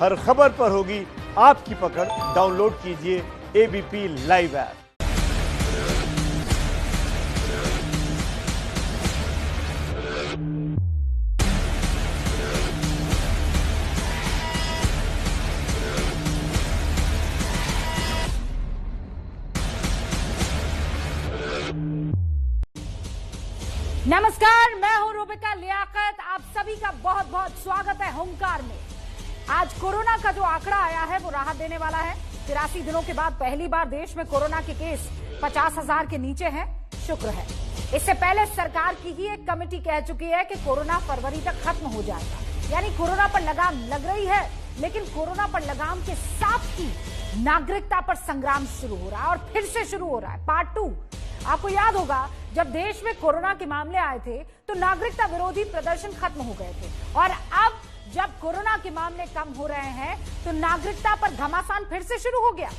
हर खबर पर होगी आपकी पकड़। डाउनलोड कीजिए एबीपी लाइव ऐप। नमस्कार, मैं हूं रूबिका लियाकत। आप सभी का बहुत बहुत स्वागत है होमकार में। आज कोरोना का जो आंकड़ा आया है वो राहत देने वाला है। 83 दिनों के बाद पहली बार देश में कोरोना के केस 50,000 के नीचे हैं। शुक्र है। इससे पहले सरकार की ही एक कमेटी कह चुकी है कि कोरोना फरवरी तक खत्म हो जाएगा। यानी कोरोना पर लगाम लग रही है, लेकिन कोरोना पर लगाम के साथ ही नागरिकता पर संग्राम शुरू हो रहा है और फिर से शुरू हो रहा है। पार्ट 2। आपको याद होगा जब देश में कोरोना के मामले आए थे तो नागरिकता विरोधी प्रदर्शन खत्म हो गए थे, और अब जब कोरोना के मामले कम हो रहे हैं तो नागरिकता पर घमासान फिर से शुरू हो गया।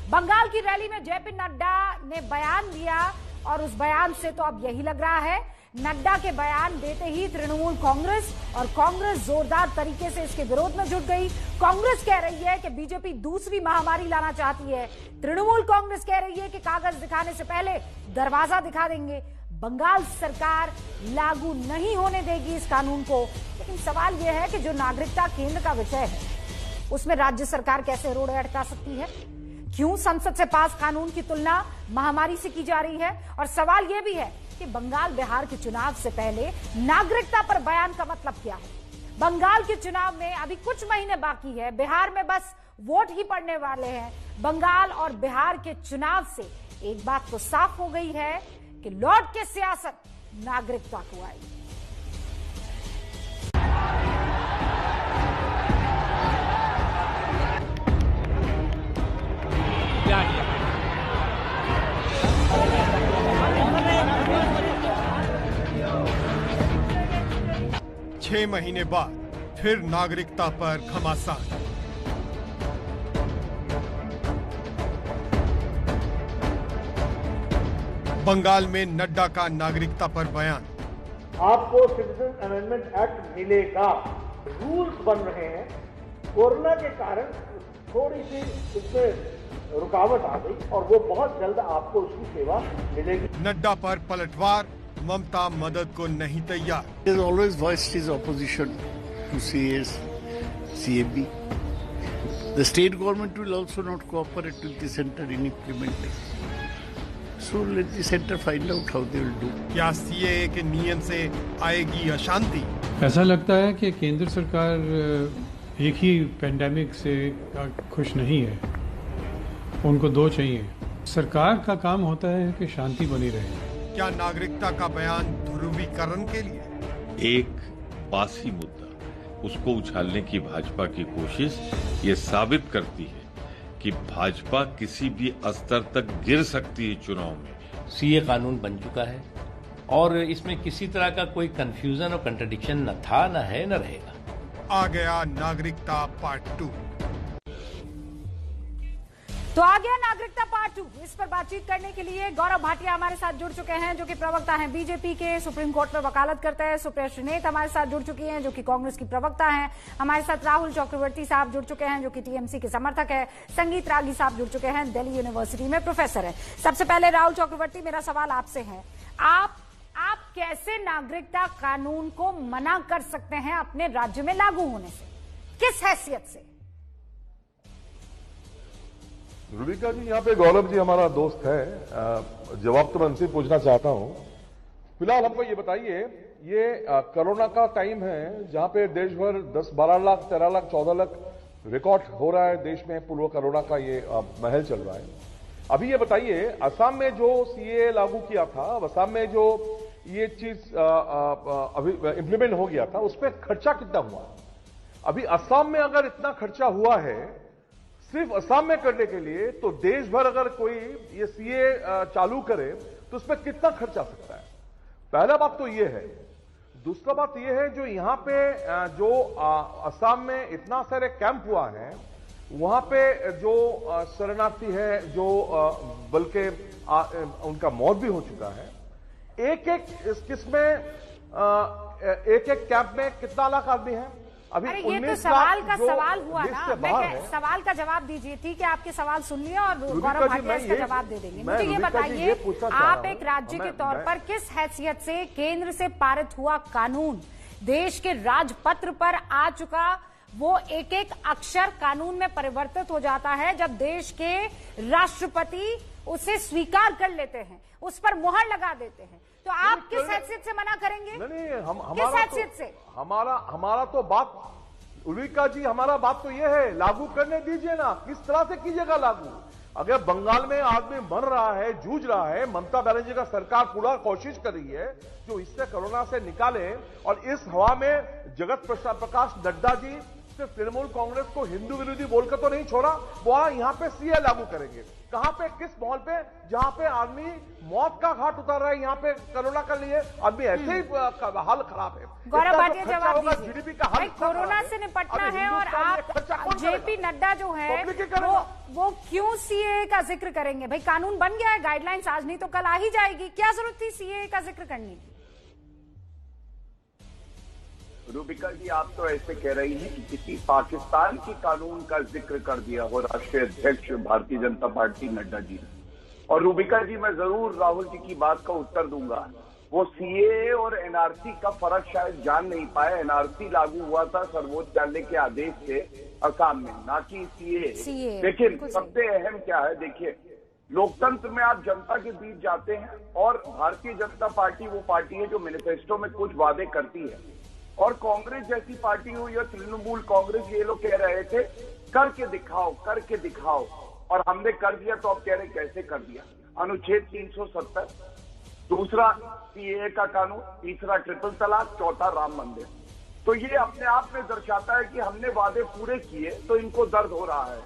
बंगाल की रैली में जेपी नड्डा ने बयान दिया और उस बयान से तो अब यही लग रहा है, नड्डा के बयान देते ही तृणमूल कांग्रेस जोरदार तरीके से इसके विरोध में जुट गई। कांग्रेस कह रही है कि बीजेपी दूसरी महामारी लाना चाहती है। तृणमूल कांग्रेस कह रही है कि कागज दिखाने से पहले दरवाजा दिखा देंगे। बंगाल सरकार लागू नहीं होने देगी इस कानून को। लेकिन सवाल यह है कि जो नागरिकता केंद्र का विषय है उसमें राज्य सरकार कैसे रोड़े अटका सकती है? क्यों संसद से पास कानून की तुलना महामारी से की जा रही है? और सवाल यह भी है कि बंगाल बिहार के चुनाव से पहले नागरिकता पर बयान का मतलब क्या है? बंगाल के चुनाव में अभी कुछ महीने बाकी है, बिहार में बस वोट ही पड़ने वाले हैं। बंगाल और बिहार के चुनाव से एक बात तो साफ हो गई है कि लौट के सियासत नागरिकता को आएगी। छह महीने बाद फिर नागरिकता पर घमासान। बंगाल में नड्डा का नागरिकता पर बयान। आपको सिटीजन अमेंडमेंट एक्ट मिलेगा। रूल्स बन रहे हैं। कोरोना के कारण थोड़ी सी इसमें रुकावट आ गई और वो बहुत जल्द आपको उसकी सेवा मिलेगी। नड्डा पर पलटवार, ममता मदद को नहीं तैयार। He has always voiced his opposition to CAS, CAB. The state government will also not cooperate with the center in implementing. So let the center find out how they will do. क्या CAA के नियम से आएगी अशांति? ऐसा लगता है कि केंद्र सरकार एक ही पेंडेमिक से खुश नहीं है, उनको दो चाहिए। सरकार का काम होता है कि शांति बनी रहे। क्या नागरिकता का बयान ध्रुवीकरण के लिए? एक बासी मुद्दा, उसको उछालने की भाजपा की कोशिश ये साबित करती है कि भाजपा किसी भी स्तर तक गिर सकती है चुनाव में। सीए कानून बन चुका है और इसमें किसी तरह का कोई कंफ्यूजन और कंट्रडिक्शन न था, न है, न रहेगा। आ गया नागरिकता पार्ट 2। तो आ गया नागरिकता पार्ट 2। इस पर बातचीत करने के लिए गौरव भाटिया हमारे साथ जुड़ चुके हैं, जो कि प्रवक्ता हैं बीजेपी के, सुप्रीम कोर्ट में वकालत करते हैं। सुप्रिया श्रीनेत हमारे साथ जुड़ चुकी हैं, जो कि कांग्रेस की प्रवक्ता हैं। हमारे साथ राहुल चक्रवर्ती साहब जुड़ चुके हैं, जो कि टीएमसी के समर्थक है। संगीत रागी साहब जुड़ चुके हैं, दिल्ली यूनिवर्सिटी में प्रोफेसर है। सबसे पहले राहुल चक्रवर्ती, मेरा सवाल आपसे है, आप कैसे नागरिकता कानून को मना कर सकते हैं अपने राज्य में लागू होने से? किस हैसियत से? रूबिका जी, यहाँ पे गौरव जी हमारा दोस्त है, जवाब तो मैं उनसे पूछना चाहता हूँ। फिलहाल हमको ये बताइए, ये कोरोना का टाइम है जहाँ पे देश भर 10, 12 लाख, 13 लाख, 14 लाख रिकॉर्ड हो रहा है देश में। पूर्व कोरोना का ये महल चल रहा है। अभी ये बताइए, असम में जो सीए लागू किया था, असम में जो ये चीज अभी इंप्लीमेंट हो गया था, उस पर खर्चा कितना हुआ? अभी असम में अगर इतना खर्चा हुआ है सिर्फ असम में करने के लिए, तो देश भर अगर कोई ये सीए चालू करे तो उसमें कितना खर्च आ सकता है? पहला बात तो ये है। दूसरा बात ये है, जो यहां पे जो असम में इतना सारे कैंप हुआ है, वहां पे जो शरणार्थी है, जो बल्कि उनका मौत भी हो चुका है। एक एक कैंप में कितना लाख आदमी है? अभी अरे ये तो 19 सवाल लाख का जो सवाल हुआ लिस्ट ना, से मैं बाहर है। सवाल का जवाब दीजिए। ठीक है, आपके सवाल सुन लिए और रुबिका गौरव जी, भाटिया मैं इसका ये- जवाब दे देंगे। मैं मुझे ये रुबिका जी, बताइए, ये पूछना चाह आप रहा एक हूं। राज्य के मैं- तौर पर किस हैसियत से केंद्र से पारित हुआ कानून देश के राजपत्र पर आ चुका, वो एक एक अक्षर कानून में परिवर्तित हो जाता है जब देश के राष्ट्रपति उसे स्वीकार कर लेते हैं, उस पर मुहर लगा देते हैं, तो आप किस हैसियत से मना करेंगे? नहीं, किस हैसियत से? हमारा तो बात, रुबिका जी, हमारा बात तो ये है, लागू करने दीजिए ना, किस तरह से कीजिएगा लागू? अगर बंगाल में आदमी मर रहा है, जूझ रहा है, ममता बनर्जी का सरकार पूरा कोशिश कर रही है जो इससे कोरोना से निकाले, और इस हवा में जगत प्रकाश नड्डा जी सिर्फ तृणमूल कांग्रेस को हिंदू विरोधी बोलकर तो नहीं छोड़ा, वो यहाँ पे सीए लागू करेंगे। कहां पे, किस माहौल पे, जहां पे आदमी मौत का घाट उतार रहा है, यहाँ पे कोरोना के लिए आदमी ऐसे ही हाल खराब है। गौरव भाटिया जवाब दीजिए। जीडीपी का हाल कोरोना से निपटना है और आप जेपी नड्डा जो है वो क्यों सीए का जिक्र करेंगे? भाई कानून बन गया है, गाइडलाइंस आज नहीं तो कल आ ही जाएगी, क्या जरूरत थी सीए का जिक्र करने की? रुबिका जी, आप तो ऐसे कह रही हैं कि किसी पाकिस्तान के कानून का जिक्र कर दिया हो राष्ट्रीय अध्यक्ष भारतीय जनता पार्टी नड्डा जी ने। और रुबिका जी, मैं जरूर राहुल जी की बात का उत्तर दूंगा। वो सीए और एनआरसी का फर्क शायद जान नहीं पाए। एनआरसी लागू हुआ था सर्वोच्च न्यायालय के आदेश से असम में, ना कि सीए। लेकिन सबसे अहम क्या है, देखिए, लोकतंत्र में आप जनता के बीच जाते हैं और भारतीय जनता पार्टी वो पार्टी है जो मैनिफेस्टो में कुछ वादे करती है, और कांग्रेस जैसी पार्टी हुई या तृणमूल कांग्रेस, ये लोग कह रहे थे करके दिखाओ, करके दिखाओ, और हमने कर दिया। तो अब कह रहे कैसे कर दिया? अनुच्छेद 370, दूसरा सीए का कानून, तीसरा ट्रिपल तलाक, चौथा राम मंदिर। तो ये अपने आप में दर्शाता है कि हमने वादे पूरे किए तो इनको दर्द हो रहा है।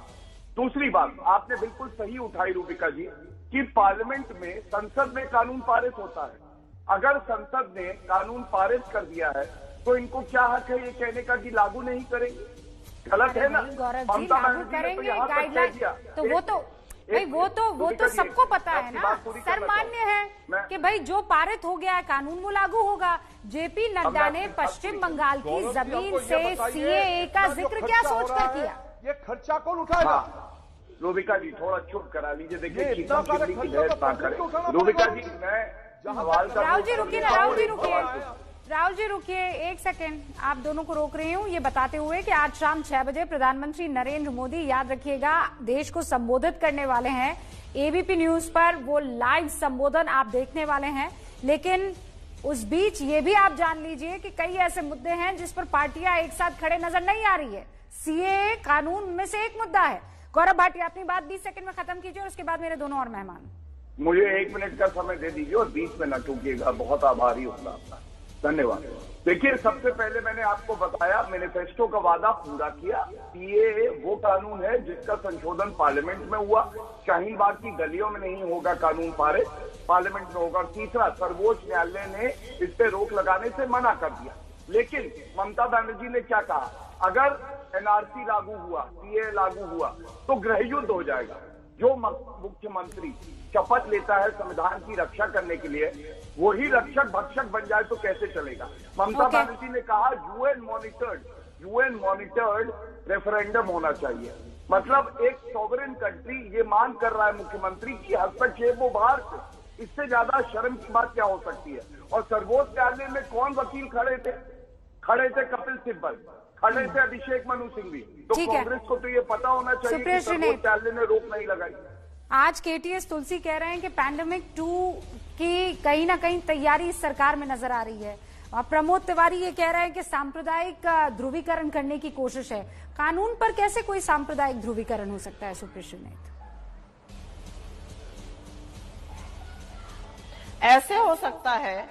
दूसरी बात आपने बिल्कुल सही उठाई रुबिका जी, कि पार्लियामेंट में, संसद में कानून पारित होता है। अगर संसद ने कानून पारित कर दिया है तो इनको क्या हक है ये कहने का कि लागू नहीं करेंगे? गलत है ना? गौरव जी, लागू करेंगे गाइडलाइन, तो वो तो सबको पता है ना, सर्वमान्य है कि भाई जो पारित हो गया है कानून वो लागू होगा। जेपी नड्डा ने पश्चिम बंगाल की जमीन से सीएए का जिक्र क्या सोचकर किया? ये खर्चा कौन उठाएगा? रुबिका जी, थोड़ा चुप करा लीजिए। देखिए, रुबिका जी, मैं राहुल जी रुकिए ना, राहुल जी रुकिए एक सेकेंड, आप दोनों को रोक रही हूँ ये बताते हुए कि आज शाम 6 बजे प्रधानमंत्री नरेंद्र मोदी, याद रखिएगा, देश को संबोधित करने वाले हैं एबीपी न्यूज पर। वो लाइव संबोधन आप देखने वाले हैं, लेकिन उस बीच ये भी आप जान लीजिए कि कई ऐसे मुद्दे हैं जिस पर पार्टियां एक साथ खड़े नजर नहीं आ रही है। सीएए कानून में से एक मुद्दा है। गौरव भाटिया, अपनी बात 20 सेकंड में खत्म कीजिए और उसके बाद मेरे दोनों और मेहमान। मुझे 1 मिनट का समय दे दीजिए और बीच में न टूकिएगा, बहुत आभारी होगा आपका, धन्यवाद। देखिए, सबसे पहले मैंने आपको बताया, मैनिफेस्टो का वादा पूरा किया। सीएए वो कानून है जिसका संशोधन पार्लियामेंट में हुआ, शाहीन बाग की गलियों में नहीं होगा कानून पारित, पार्लियामेंट में होगा। और तीसरा, सर्वोच्च न्यायालय ने इस पे रोक लगाने से मना कर दिया। लेकिन ममता बनर्जी ने क्या कहा, अगर एनआरसी लागू हुआ, सीएए लागू हुआ तो गृह युद्ध हो जाएगा। जो मुख्यमंत्री शपथ लेता है संविधान की रक्षा करने के लिए, वही रक्षक भक्षक बन जाए तो कैसे चलेगा? ममता बनर्जी ने कहा यूएन मॉनिटर्ड रेफरेंडम होना चाहिए। मतलब एक सॉवरेन कंट्री ये मांग कर रहा है मुख्यमंत्री की हस्तक्षेप वो बाहर से, इससे ज्यादा शर्म की बात क्या हो सकती है? और सर्वोच्च न्यायालय में कौन वकील खड़े थे? कपिल सिब्बल, खड़े थे अभिषेक मनु सिंघवी। तो कांग्रेस को तो ये पता होना चाहिए कि सर्वोच्च न्यायालय ने रोक नहीं लगाई। आज केटीएस तुलसी कह रहे हैं कि पैंडेमिक 2 की कहीं ना कहीं तैयारी इस सरकार में नजर आ रही है। और प्रमोद तिवारी ये कह रहे हैं कि सांप्रदायिक ध्रुवीकरण करने की कोशिश है। कानून पर कैसे कोई सांप्रदायिक ध्रुवीकरण हो सकता है सुप्रीम? ऐसे हो सकता है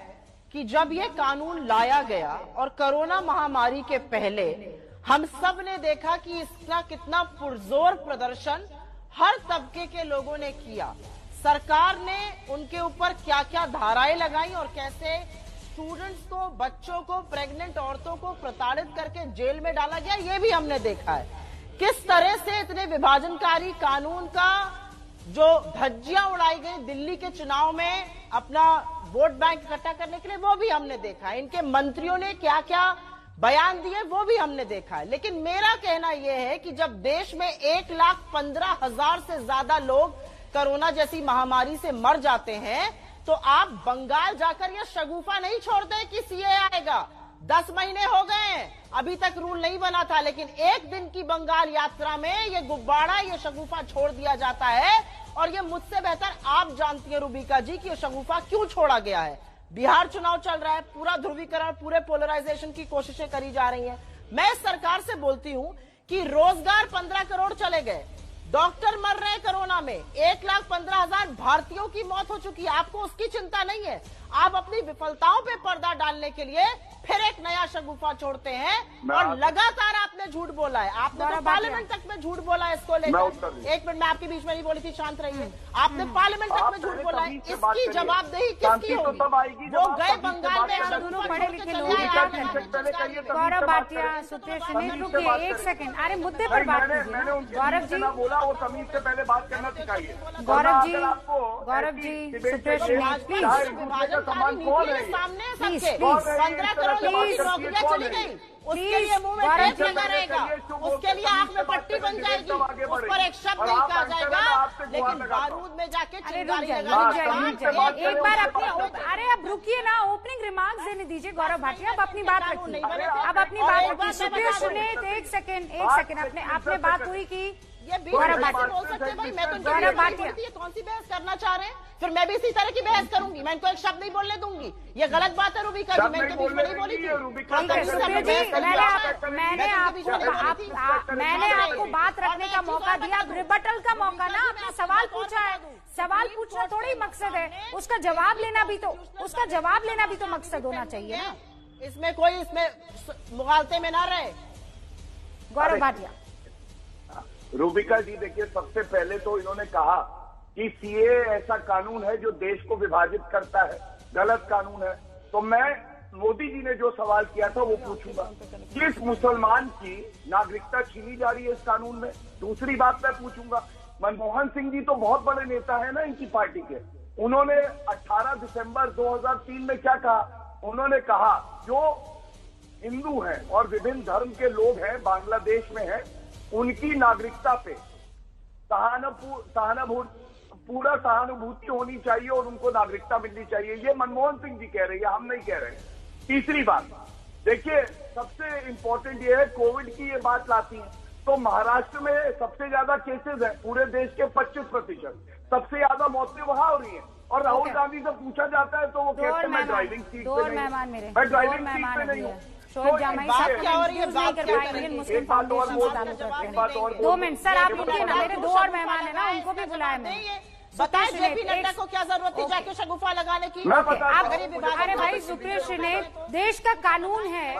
कि जब ये कानून लाया गया और कोरोना महामारी के पहले हम सब ने देखा कि इसका कितना पुरजोर प्रदर्शन हर तबके के लोगों ने किया। सरकार ने उनके ऊपर क्या क्या धाराएं लगाई और कैसे स्टूडेंट्स को, बच्चों को, प्रेग्नेंट औरतों को प्रताड़ित करके जेल में डाला गया, ये भी हमने देखा है। किस तरह से इतने विभाजनकारी कानून का जो धज्जियां उड़ाई गई दिल्ली के चुनाव में अपना वोट बैंक इकट्ठा करने के लिए, वो भी हमने देखा है। इनके मंत्रियों ने क्या क्या बयान दिए, वो भी हमने देखा है। लेकिन मेरा कहना यह है कि जब देश में 1,15,000 से ज्यादा लोग कोरोना जैसी महामारी से मर जाते हैं, तो आप बंगाल जाकर यह शगुफा नहीं छोड़ते कि सीए आएगा। 10 महीने हो गए हैं, अभी तक रूल नहीं बना था, लेकिन एक दिन की बंगाल यात्रा में ये गुब्बारा, ये शगुफा छोड़ दिया जाता है। और ये मुझसे बेहतर आप जानती हैं रूबिका जी कि ये शगुफा क्यों छोड़ा गया है। बिहार चुनाव चल रहा है, पूरा ध्रुवीकरण, पूरे पोलराइजेशन की कोशिशें करी जा रही हैं। मैं सरकार से बोलती हूं कि रोजगार 15 करोड़ चले गए, डॉक्टर मर रहे हैं कोरोना में, 1,15,000 भारतीयों की मौत हो चुकी है। आपको उसकी चिंता नहीं है। आप अपनी विफलताओं पे पर्दा डालने के लिए फिर एक नया शगुफा छोड़ते हैं और लगातार आपने झूठ बोला है। आपने तो पार्लियामेंट तक में झूठ बोला है इसको लेकर। एक मिनट, मैं आपके बीच में नहीं बोली थी, शांत रहिए। आपने पार्लियामेंट तक में झूठ बोला है, इसकी जवाबदेही किसकी होगी? वो गए बंगाल में, दोनों पढ़े लिखे लोग। गौरव भाटिया, सुप्रिया सुनील, रुकिए एक सेकंड, अरे मुद्दे पर बात कीजिए। गौरव जी बोला और तमीज से पहले बात करना सिखाइए। गौरव जी, सुप्रिया सुनील प्लीज। सामने सबके 15 करोड़ लोगों की नौकरियां चली गई, उसके लिए मुंह में टेप लगा रहेगा, उसके लिए आंख में पट्टी बन जाएगी, उस पर एक शब्द नहीं कहा जाएगा, लेकिन बारूद में जाके चिंगारी लगानी। एक बार अपनी, अरे अब रुकिए ना, ओपनिंग रिमार्क्स देने दीजिए गौरव भाटिया। अब अपनी बात रखिए, अब अपनी बात रखिए। सुप्रिया सुनील एक सेकंड, आपने बात पूरी की। ये गौरव भाटिया बोल सकते हैं भाई, मैं तो गौरव भाटिया कौन सी बहस करना चाह रहे हैं? फिर मैं भी इसी तरह की बहस करूंगी, मैं इनको एक शब्द नहीं बोलने दूंगी। ये गलत बात है रूबिका जी, मैं इनके बीच में नहीं बोली थी। मैंने आपको बात रखने का मौका दिया, रिबटल का मौका ना। आपने सवाल पूछा है, सवाल पूछना थोड़ी मकसद है, उसका जवाब लेना भी तो मकसद होना चाहिए ना। इसमें कोई मुगालते में ना रहे। गौरव भाटिया। रूबिका जी देखिए, सबसे पहले तो इन्होंने कहा कि सीए ऐसा कानून है जो देश को विभाजित करता है, गलत कानून है। तो मैं मोदी जी ने जो सवाल किया था वो पूछूंगा, किस मुसलमान की नागरिकता छीनी जा रही है इस कानून में? दूसरी बात मैं पूछूंगा, मनमोहन सिंह जी तो बहुत बड़े नेता है ना इनकी पार्टी के, उन्होंने 18 दिसंबर 2003 में क्या कहा? उन्होंने कहा जो हिंदू हैं और विभिन्न धर्म के लोग हैं, बांग्लादेश में हैं, उनकी नागरिकता पे पूरा सहानुभूति होनी चाहिए और उनको नागरिकता मिलनी चाहिए। ये मनमोहन सिंह जी कह रहे हैं, हम नहीं कह रहे। तीसरी बात देखिए, सबसे इंपॉर्टेंट ये है, कोविड की ये बात लाती है तो महाराष्ट्र में सबसे ज्यादा केसेस है, पूरे देश के 25%, सबसे ज्यादा मौतें वहां हो रही है। और राहुल गांधी से पूछा जाता है तो वो कहते हैं मैं ड्राइविंग सीट पे नहीं हूं, मैं ड्राइविंग सीट पे नहीं हूं। दो मिनट सर, आप रुकिए ना, मेरे 2 और मेहमान है ना, उनको भी बुलाया मैंने। बताएं जेपी नड्डा को क्या जरूरत थी जाके शगुफा लगाने की? अरे भाई सुप्रिया सुनील, देश का कानून है,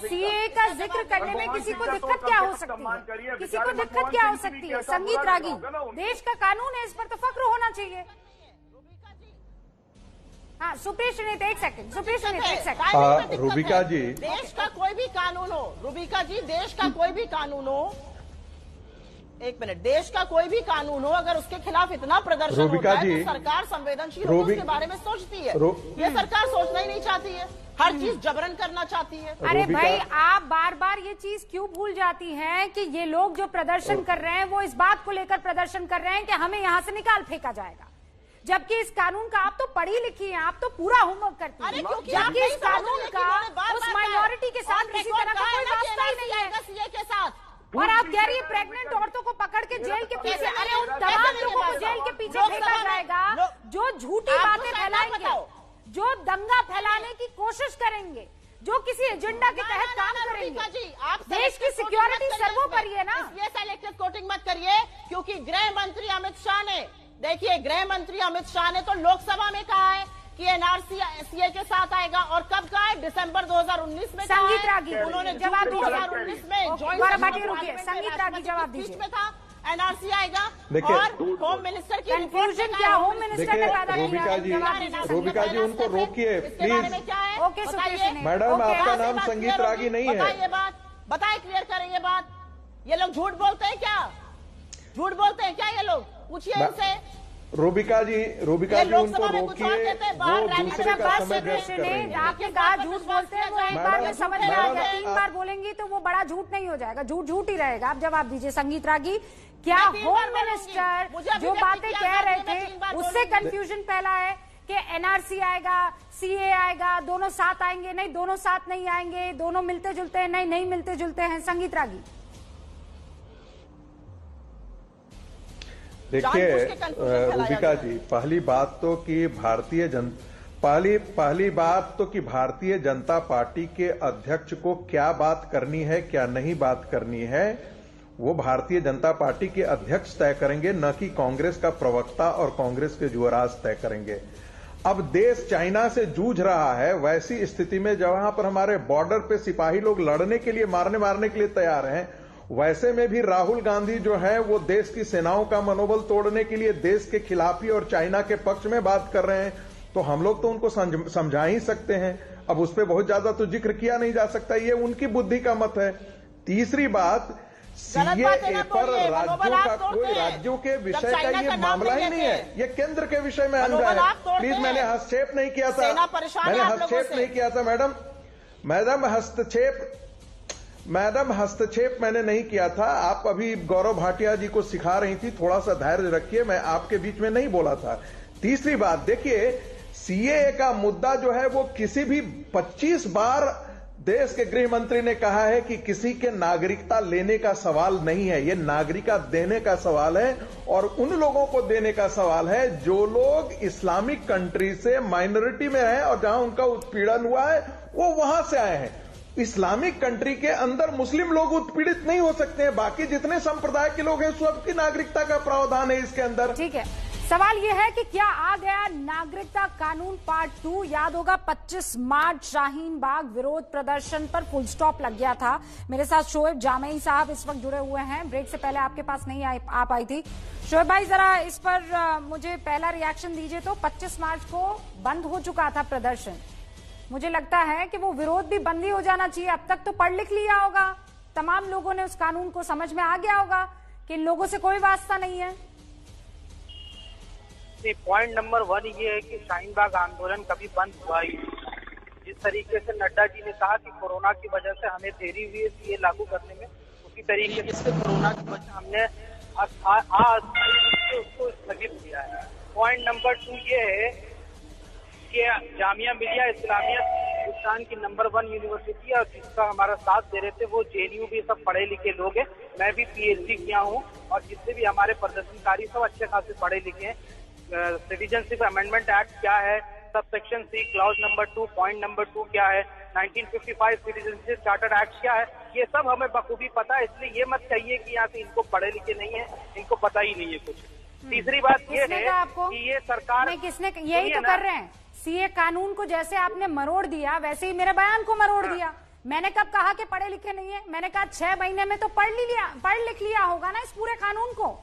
सीए का जिक्र करने में किसी को दिक्कत क्या हो सकती है? किसी को दिक्कत क्या हो सकती है? संगीत रागी, देश का कानून है, इस पर तो फक्र होना चाहिए। हाँ सुप्रिया सुनील एक सेकंड, रूबिका जी, देश का कोई भी कानून हो, रूबिका जी, देश का कोई भी कानून हो, एक मिनट, देश का कोई भी कानून हो, अगर उसके खिलाफ इतना प्रदर्शन होता है तो सरकार संवेदनशील होकर उसके बारे में सोचती है। ये सरकार सोचना ही नहीं चाहती है, हर चीज जबरन करना चाहती है। अरे भाई, आप बार बार ये चीज क्यों भूल जाती हैं कि ये लोग जो प्रदर्शन कर रहे हैं वो इस बात को लेकर प्रदर्शन कर रहे हैं कि हमें यहाँ से निकाल फेंका जाएगा, जबकि इस कानून का आप तो पढ़ी लिखी हैं, आप तो पूरा होमवर्क करती हैं, जबकि इस कानून का उस माइनॉरिटी के साथ किसी तरह का कोई वास्ता ही नहीं है सीए के साथ। और आप कह रही है प्रेग्नेंट औरतों को पकड़ के जेल के पीछे, अरे उन तमाम लोगों को जेल के पीछे फेंका जाएगा जो झूठी बातें फैलाएंगे, जो दंगा फैलाने की कोशिश करेंगे, जो किसी एजेंडा के तहत काम करेंगे। देश की सिक्योरिटी सर्वोपरि है ना। ये सेलेक्टिव कोटिंग मत करिए, क्योंकि गृह मंत्री अमित शाह ने, देखिए गृह मंत्री अमित शाह ने तो लोकसभा में कहा है कि एनआरसी सीए के साथ आएगा, और कब कहा है? दिसंबर 2019 में। संगीत रागी उन्होंने जवाब 2019 में संगीत रागी जवाब दीजिए में था एनआरसी आएगा। और होम मिनिस्टर की कंफ्यूजन क्या होम मिनिस्टर ने पैदा किया? रूबिका जी उनको रोकिए प्लीज। ओके सुप्रिया, मैडम आपका नाम संगीत रागी नहीं है। ये बात बताए, क्लियर करें ये बात। ये लोग झूठ बोलते हैं क्या? झूठ बोलते हैं क्या ये लोग? पूछिए इनसे। रूबिका जी उनको रोकिए, वो दूसरे का समय व्यस्त कर रही हैं। आपने कहा झूठ बोलते हैं, वो एक बार में समझ में आ गया, 3 बार बोलेंगी तो वो बड़ा झूठ नहीं हो जाएगा, झूठ ही रहेगा। आप जवाब दीजिए संगीत रागी, क्या होम मिनिस्टर जो बातें कह रहे थे उससे कंफ्यूजन फैला है कि एनआरसी आएगा, सीए आएगा, दोनों साथ आएंगे? नहीं, दोनों साथ नहीं आएंगे, दोनों मिलते जुलते हैं? नहीं मिलते जुलते हैं। संगीत रागी देखिए रूबिका जी, पहली बात तो कि भारतीय जनता पार्टी के अध्यक्ष को क्या बात करनी है, क्या नहीं बात करनी है, वो भारतीय जनता पार्टी के अध्यक्ष तय करेंगे, न कि कांग्रेस का प्रवक्ता और कांग्रेस के जुअराज तय करेंगे। अब देश चाइना से जूझ रहा है, वैसी स्थिति में जहां पर हमारे बॉर्डर पे सिपाही लोग लड़ने के लिए, मारने के लिए तैयार हैं, वैसे में भी राहुल गांधी जो है वो देश की सेनाओं का मनोबल तोड़ने के लिए देश के खिलाफी और चाइना के पक्ष में बात कर रहे हैं, तो हम लोग तो उनको समझा ही सकते हैं। अब उस पर बहुत ज्यादा तो जिक्र किया नहीं जा सकता, ये उनकी बुद्धि का मत है। तीसरी बात, सीएए पर राज्यों के विषय का ये मामला ही नहीं है, ये केंद्र के विषय में अंग है। प्लीज, मैंने हस्तक्षेप नहीं किया था, मैडम हस्तक्षेप मैंने नहीं किया था। आप अभी गौरव भाटिया जी को सिखा रही थी, थोड़ा सा धैर्य रखिए, मैं आपके बीच में नहीं बोला था। तीसरी बात, देखिए सीएए का मुद्दा जो है वो किसी भी 25 बार देश के गृह मंत्री ने कहा है कि किसी के नागरिकता लेने का सवाल नहीं है, ये नागरिकता देने का सवाल है, और उन लोगों को देने का सवाल है जो लोग इस्लामिक कंट्री से माइनॉरिटी में हैं और जहां उनका उत्पीड़न हुआ है वो वहां से आए हैं। इस्लामिक कंट्री के अंदर मुस्लिम लोग उत्पीड़ित नहीं हो सकते हैं, बाकी जितने संप्रदाय के लोग हैं सबकी नागरिकता का प्रावधान है इसके अंदर। ठीक है, सवाल यह है कि क्या आ गया नागरिकता कानून पार्ट 2? याद होगा 25 मार्च शाहीन बाग विरोध प्रदर्शन पर फुल स्टॉप लग गया था। मेरे साथ शोएब जामई साहब इस वक्त जुड़े हुए हैं, ब्रेक से पहले आपके पास नहीं आ पाई थी। शोएब भाई, जरा इस पर मुझे पहला रिएक्शन दीजिए। तो 25 मार्च को बंद हो चुका था प्रदर्शन, मुझे लगता है कि वो विरोध भी बंद ही हो जाना चाहिए। अब तक तो पढ़ लिख लिया होगा, तमाम लोगों ने उस कानून को समझ में आ गया होगा कि इन लोगों से कोई वास्ता नहीं है। पॉइंट नंबर 1 ये है कि शाहीन बाग आंदोलन कभी बंद हुआ ही। जिस तरीके से नड्डा जी ने कहा कि कोरोना की वजह से हमें देरी हुई है सीए लागू करने में, उसी तरीके से कोरोना की वजह हमने उसको स्थगित किया है। पॉइंट नंबर 2 ये है कि जामिया मिलिया इस्लामिया हिंदुस्तान की नंबर 1 यूनिवर्सिटी है और जिसका हमारा साथ दे रहे थे वो जेएनयू भी सब पढ़े लिखे लोग हैं। मैं भी पीएचडी किया हूँ और जितने भी हमारे प्रदर्शनकारी सब अच्छे खासे पढ़े लिखे हैं। सिटीजनशिप अमेंडमेंट एक्ट क्या है, सब section C clause number 2 point number 2 क्या है, 1955 सिटीजनशिप चार्टर एक्ट क्या है, ये सब हमें बखूबी पता है। इसलिए ये मत कहिए कि यहाँ से इनको पढ़े लिखे नहीं है, इनको पता ही नहीं है कुछ। तीसरी बात ये है कि ये सरकार किसने यही तो कर रहे हैं, सीए कानून को जैसे आपने मरोड़ दिया वैसे ही मेरे बयान को मरोड़ दिया। मैंने कब कहा कि पढ़े लिखे नहीं है? मैंने कहा 6 महीने में तो पढ़ लिख लिया होगा ना इस पूरे कानून को।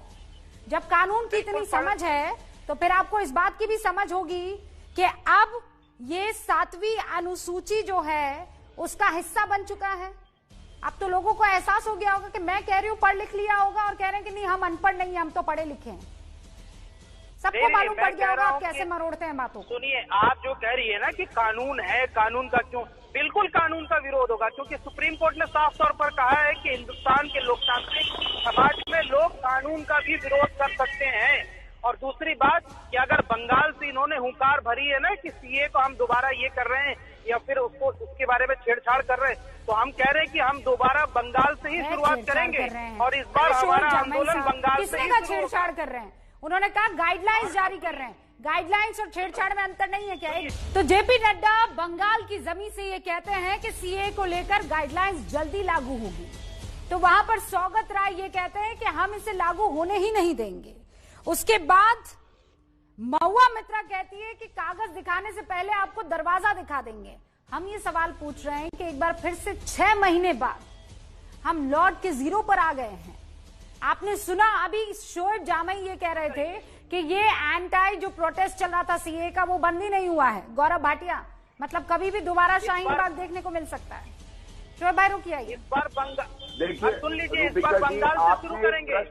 जब कानून की इतनी समझ है तो फिर आपको इस बात की भी समझ होगी कि अब ये 7वीं अनुसूची जो है उसका हिस्सा बन चुका है। अब तो लोगों को एहसास हो गया होगा कि मैं कह रही हूं पढ़ लिख लिया होगा और कह रहे हैं कि नहीं हम अनपढ़ नहीं, हम तो पढ़े लिखे हैं। सबको मालूम पड़ गया होगा आप कैसे मरोड़ते हैं बातों को। सुनिए, आप जो कह रही है ना कि कानून है, कानून का क्यों, बिल्कुल कानून का विरोध होगा, क्योंकि सुप्रीम कोर्ट ने साफ तौर पर कहा है कि हिंदुस्तान के लोकतांत्रिक समाज में लोग कानून का भी विरोध कर सकते हैं। और दूसरी बात कि अगर बंगाल से इन्होंने हुंकार भरी है ना कि सीए को हम दोबारा ये कर रहे हैं या फिर उसके बारे में छेड़छाड़ कर रहे हैं, तो हम कह रहे हैं कि हम दोबारा बंगाल से ही शुरुआत करेंगे और इस बार हमारा आंदोलन बंगाल से ही छेड़छाड़ कर रहे हैं। उन्होंने कहा गाइडलाइंस जारी कर रहे हैं, गाइडलाइंस और छेड़छाड़ में अंतर नहीं है क्या? तो जेपी नड्डा बंगाल की जमीन से ये कहते हैं कि सीए को लेकर गाइडलाइंस जल्दी लागू होगी, तो वहां पर सौगत राय ये कहते हैं कि हम इसे लागू होने ही नहीं देंगे। उसके बाद महुआ मित्रा कहती है कि कागज दिखाने से पहले आपको दरवाजा दिखा देंगे। हम ये सवाल पूछ रहे हैं कि एक बार फिर से 6 महीने बाद हम लौट के जीरो पर आ गए हैं। आपने सुना अभी शोएब जामई ये कह रहे थे कि ये एंटाई जो प्रोटेस्ट चल रहा था सीए का वो बंद ही नहीं हुआ है। गौरव भाटिया, मतलब कभी भी दोबारा शाहीन बाग देखने को मिल सकता है। शोएब भाई रुकिए आइए। इस बार बंगाल देखिए, सुन लीजिए, इस बार बंगाल से शुरू करेंगे।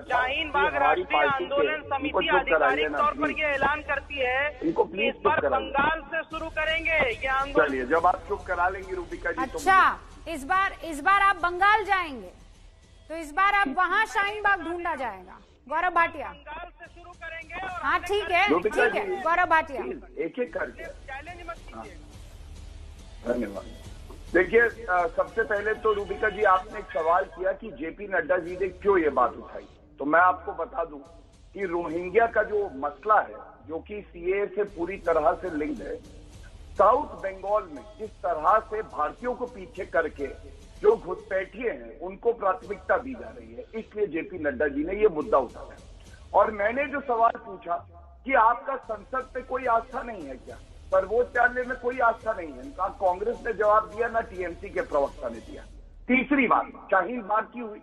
शाहीन बाग राष्ट्रीय आंदोलन समिति आधिकारिक तौर पर ये ऐलान करती है कि इस बार बंगाल से शुरू करेंगे ये आंदोलन। चलिए, जब आप चुप करा लेंगी रूबिका जी। अच्छा, इस बार आप बंगाल जाएंगे तो इस बार आप वहाँ शाहीन बाग ढूंढा जाएगा। गौरव भाटिया बंगाल से शुरू करेंगे। हाँ ठीक है गौरव भाटिया, एक एक करके चैलेंज मत कीजिए। धन्यवाद। देखिए, सबसे पहले तो रूबिका जी आपने एक सवाल किया कि जेपी नड्डा जी ने क्यों ये बात उठाई, तो मैं आपको बता दूं कि रोहिंग्या का जो मसला है, जो कि सीए से पूरी तरह से लिंक्ड है, साउथ बंगाल में जिस तरह से भारतीयों को पीछे करके जो घुसपैठिए हैं उनको प्राथमिकता दी जा रही है, इसलिए जेपी नड्डा जी ने ये मुद्दा उठाया। और मैंने जो सवाल पूछा कि आपका संसद पे कोई आस्था नहीं है क्या, सर्वोच्च न्यायालय में कोई आस्था नहीं है, ना कांग्रेस ने जवाब दिया ना टीएमसी के प्रवक्ता ने दिया। तीसरी बात शाहीन बाग की हुई।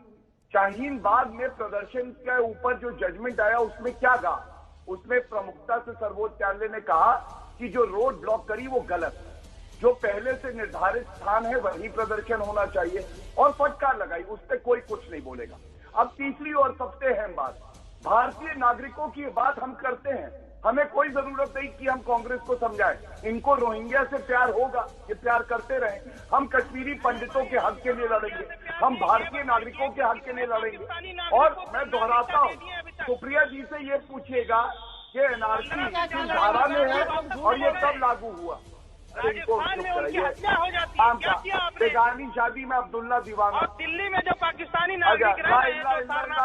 शाहीन बाग में प्रदर्शन के ऊपर जो जजमेंट आया उसमें क्या कहा, उसमें प्रमुखता से सर्वोच्च न्यायालय ने कहा कि जो रोड ब्लॉक करी वो गलत है, जो पहले से निर्धारित स्थान है वही प्रदर्शन होना चाहिए, और फटकार लगाई, उस पर कोई कुछ नहीं बोलेगा। अब तीसरी और सबसे अहम बात, भारतीय नागरिकों की बात हम करते हैं, हमें कोई जरूरत नहीं कि हम कांग्रेस को समझाएं, इनको रोहिंग्या से प्यार होगा, ये प्यार करते रहे। हम कश्मीरी पंडितों के हक के लिए लड़ेंगे, हम भारतीय नागरिकों के हक के लिए लड़ेंगे। और मैं दोहराता हूं, सुप्रिया जी से ये पूछिएगा कि एनआरसी किस धारा में है और ये कब लागू हुआ। बेगानी शादी में अब्दुल्ला दीवाना, और दिल्ली में जो पाकिस्तानी नागरिक रह रहे हैं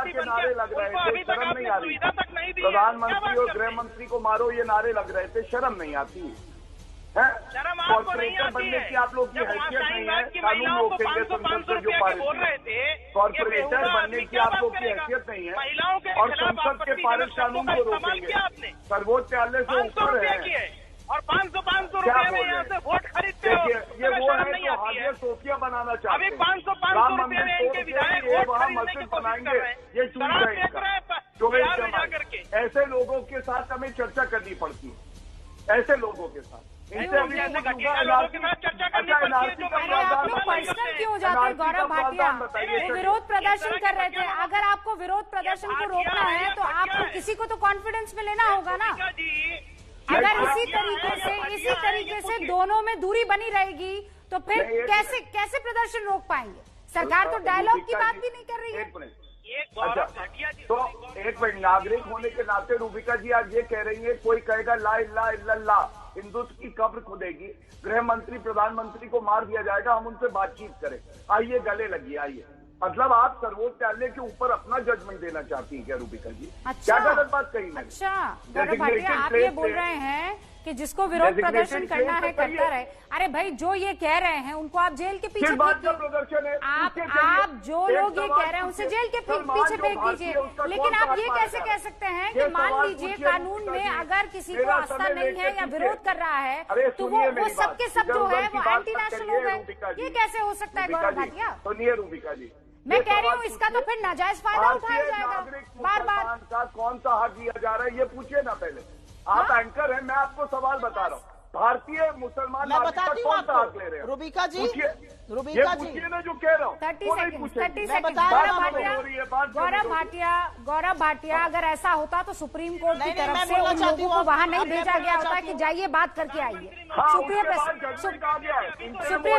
के नारे लग रहे थे, शर्म नहीं आ रही। प्रधानमंत्री और गृह मंत्री को मारो ये नारे लग रहे थे, शर्म नहीं आती है? कॉर्पोरेटर बनने की आप लोग की हैसियत नहीं है, कानून रोकेंगे संसद से जो पारित कॉर्पोरेटर बनने की आप लोग की हैसियत नहीं है, और संसद के पारित कानून को रोकेंगे। सर्वोच्च न्यायालय से ऊपर है और 500 रुपए में यहाँ से वोट खरीदते हो। ये वो है जो हाजिर सोफिया बनाना चाहते हैं। अभी 500 रुपए में इनके विधायक वोट खरीदने की कोशिश कर रहे हैं। ये चूक गए। ऐसे लोगों के साथ हमें चर्चा करनी पड़ती है, ऐसे लोगों के साथ। पर्सनल क्यों हो जाते हैं गौरव भाटिया? वो विरोध प्रदर्शन कर रहे थे, अगर आपको विरोध प्रदर्शन को रोकना है तो आपको किसी को तो कॉन्फिडेंस में लेना होगा ना। अगर इसी तरीके से दोनों में दूरी बनी रहेगी तो फिर कैसे प्रदर्शन रोक पाएंगे? सरकार तो डायलॉग की बात भी नहीं कर रही है। तो एक मिनट, नागरिक होने के नाते रूबिका जी आज ये कह रही है, कोई कहेगा ला इल्ला इल्लल्लाह, हिंदुत्व की कब्र खुदेगी, गृह मंत्री प्रधानमंत्री को मार दिया जाएगा, हम उनसे बातचीत करें, आइए गले लगिए, आइए। मतलब आप सर्वोच्च न्यायालय के ऊपर अपना जजमेंट देना चाहती हैं क्या रूबिका जी? अच्छा, क्या गलत बात कही मैंने? अच्छा गौरव भाटिया, आप ये बोल रहे हैं कि जिसको विरोध प्रदर्शन करना है करता रहे। अरे भाई, जो ये कह रहे हैं उनको आप जेल के पीछे प्रदर्शन है, आप जो लोग ये कह रहे हैं उनसे जेल के पीछे फेंक दीजिए। लेकिन आप ये कैसे कह सकते हैं कि मान लीजिए कानून में अगर किसी को आस्था नहीं है या विरोध कर रहा है तो वो सबके सब जो है वो एंटी नेशनल हो गए, ये कैसे हो सकता है गौरव भाटिया? सुनिए रूबिका जी, मैं कह रही हूँ इसका तो फिर नाजायज फायदा उठाया जाएगा बार बार। का कौन सा हक दिया जा रहा है ये पूछिए ना पहले। आप एंकर हैं, मैं आपको सवाल बता रहा हूँ, भारतीय मुसलमान मैं बताती हूँ कौन सा हक ले रहे हैं? रूबिका जी, पूछिए ना जो कह रहा हूँ। 30 सेकंड गौरव भाटिया, अगर ऐसा होता तो सुप्रीम कोर्ट की तरफ से उन लोगों को वहाँ नहीं भेजा गया होता कि जाइए बात करके आइए। सुप्रिया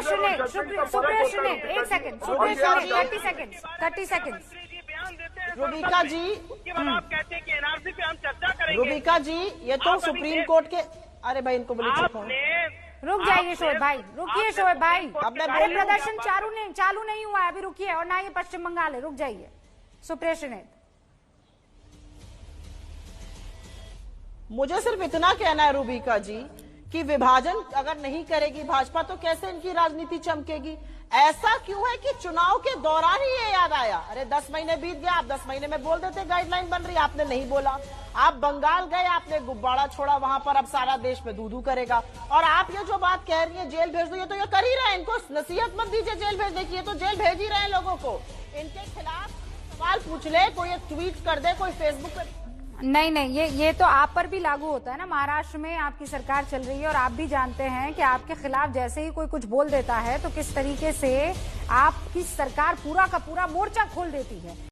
सुने, एक सेकंड, सुप्रिया सुने, 30 सेकंड। रूबिका जी, आप कहते हैं कि एनआरसी पे हम चर्चा करेंगे। रूबिका जी, ये तो सुप्रीम कोर्ट के, अरे भाई इनको बोलिए रुक जाइए शोएब भाई, रुकिए शोएब भाई। अरे प्रदर्शन चालू नहीं हुआ है अभी, रुकिए। और ना ये पश्चिम बंगाल है, रुक जाइए। सुप्रिया सुने, मुझे सिर्फ इतना कहना है रूबिका जी कि विभाजन अगर नहीं करेगी भाजपा तो कैसे इनकी राजनीति चमकेगी? ऐसा क्यों है कि चुनाव के दौरान ही ये याद आया? अरे 10 महीने बीत गया, आप 10 महीने में बोल देते गाइडलाइन बन रही, आपने नहीं बोला। आप बंगाल गए, आपने गुब्बारा छोड़ा वहां पर, अब सारा देश में दूधू करेगा। और आप ये जो बात कह रही है जेल भेज दो, ये तो ये कर ही रहे हैं। इनको नसीहत मत दीजिए जेल भेजने की, ये तो जेल भेज ही रहे हैं लोगों को। इनके खिलाफ सवाल पूछ ले, कोई ट्वीट कर दे, कोई फेसबुक पे। नहीं, ये तो आप पर भी लागू होता है ना। महाराष्ट्र में आपकी सरकार चल रही है और आप भी जानते हैं कि आपके खिलाफ जैसे ही कोई कुछ बोल देता है तो किस तरीके से आपकी सरकार पूरा का पूरा मोर्चा खोल देती है।